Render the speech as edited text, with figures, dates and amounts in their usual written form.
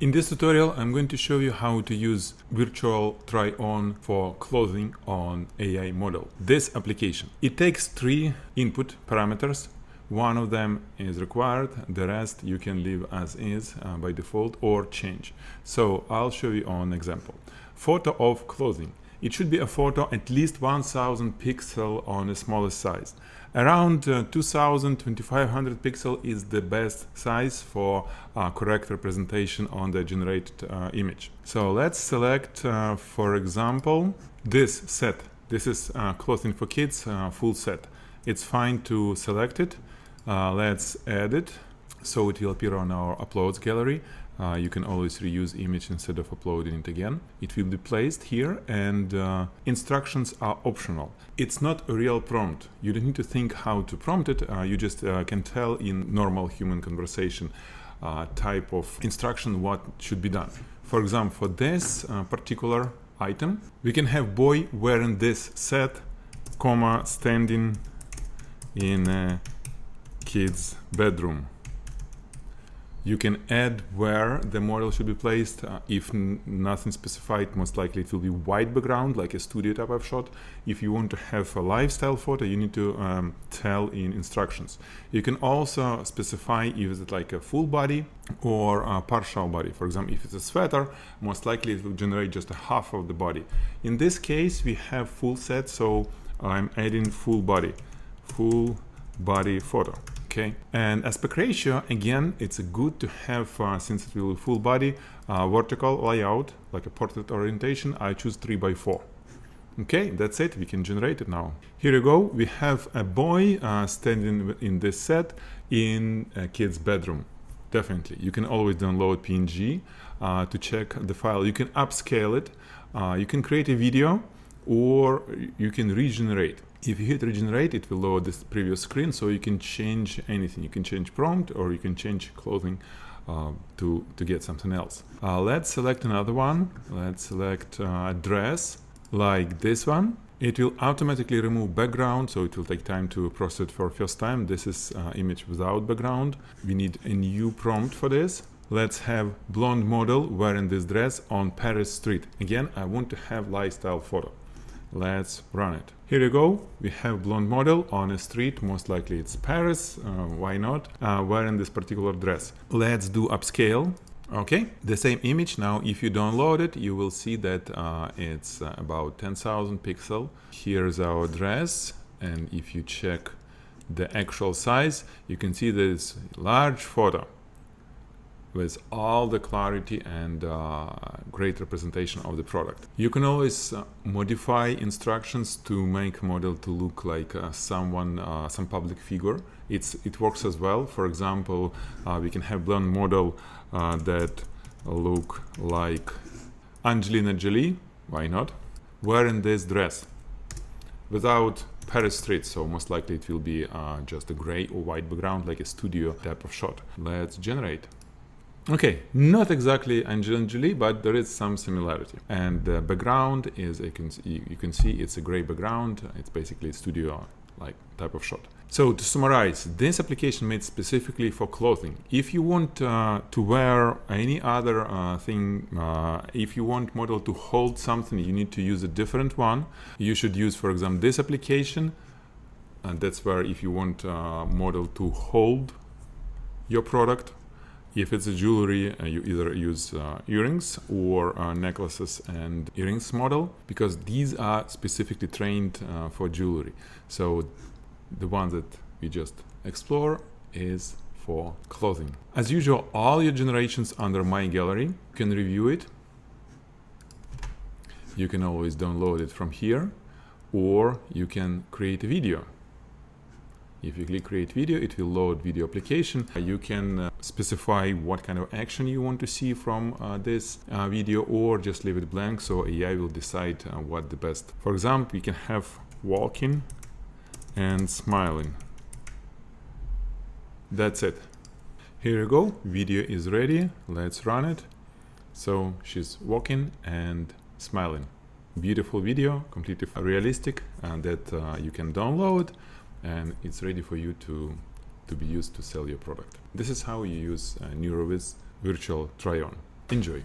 In this tutorial, I'm going to show you how to use virtual try-on for clothing on AI model. This application, it takes 3 input parameters. One of them is required, the rest you can leave as is by default or change. So I'll show you an example. Photo of clothing. It should be a photo at least 1000 pixel on a smallest size. Around 2500 pixel is the best size for correct representation on the generated image. So let's select, for example, this set. This is clothing for kids, full set. It's fine to select it. Let's add it so it will appear on our uploads gallery. You can always reuse image instead of uploading it again. It will be placed here, and instructions are optional. It's not a real prompt. You don't need to think how to prompt it. You just can tell in normal human conversation type of instruction what should be done. For example, for this particular item, we can have boy wearing this set, comma, standing in a kid's bedroom. You can add where the model should be placed. If nothing specified, most likely it will be white background, like a studio type of shot. If you want to have a lifestyle photo, you need to tell in instructions. You can also specify if it's like a full body or a partial body. For example, if it's a sweater, most likely it will generate just a half of the body. In this case, we have full set, so I'm adding full body photo. Okay, and aspect ratio, again, it's good to have, since it will be full body, vertical layout, like a portrait orientation. I choose 3x4. Okay, that's it. We can generate it now. Here you go. We have a boy standing in this set in a kid's bedroom. Definitely. You can always download PNG to check the file. You can upscale it. You can create a video, or you can regenerate. If you hit regenerate, it will load this previous screen, so you can change anything. You can change prompt, or you can change clothing to get something else. Let's select another one. Let's select a dress like this one. It will automatically remove background, so it will take time to process it for first time. This is image without background. We need a new prompt for this. Let's have blonde model wearing this dress on Paris street. Again, I want to have lifestyle photo. Let's run it. Here you go. We have blonde model on a street. Most likely it's Paris. Why not? Wearing this particular dress. Let's do upscale. Okay, the same image. Now, if you download it, you will see that it's about 10,000 pixel. Here's our dress. And if you check the actual size, you can see this large photo with all the clarity and great representation of the product. You can always modify instructions to make model to look like someone, some public figure. It works as well. For example, we can have blonde model that look like Angelina Jolie, why not, wearing this dress without Paris street, so most likely it will be just a gray or white background, like a studio type of shot. Let's generate. Okay, not exactly Angelina Jolie, but there is some similarity. And the background is, you can see it's a gray background. It's basically a studio-like type of shot. So to summarize, this application made specifically for clothing. If you want to wear any other thing, if you want model to hold something, you need to use a different one. You should use, for example, this application. And that's where if you want model to hold your product. If it's a jewelry, you either use earrings or necklaces and earrings model, because these are specifically trained for jewelry. So the one that we just explore is for clothing. As usual, all your generations under my gallery. You can review it. You can always download it from here, or you can create a video. If you click create video, it will load video application. You can specify what kind of action you want to see from this video, or just leave it blank, so AI will decide what the best. For example, we can have walking and smiling. That's it. Here you go. Video is ready. Let's run it. So she's walking and smiling. Beautiful video, completely realistic, and that you can download. And it's ready for you to be used to sell your product. This is how you use Neuroviz virtual try-on. Enjoy.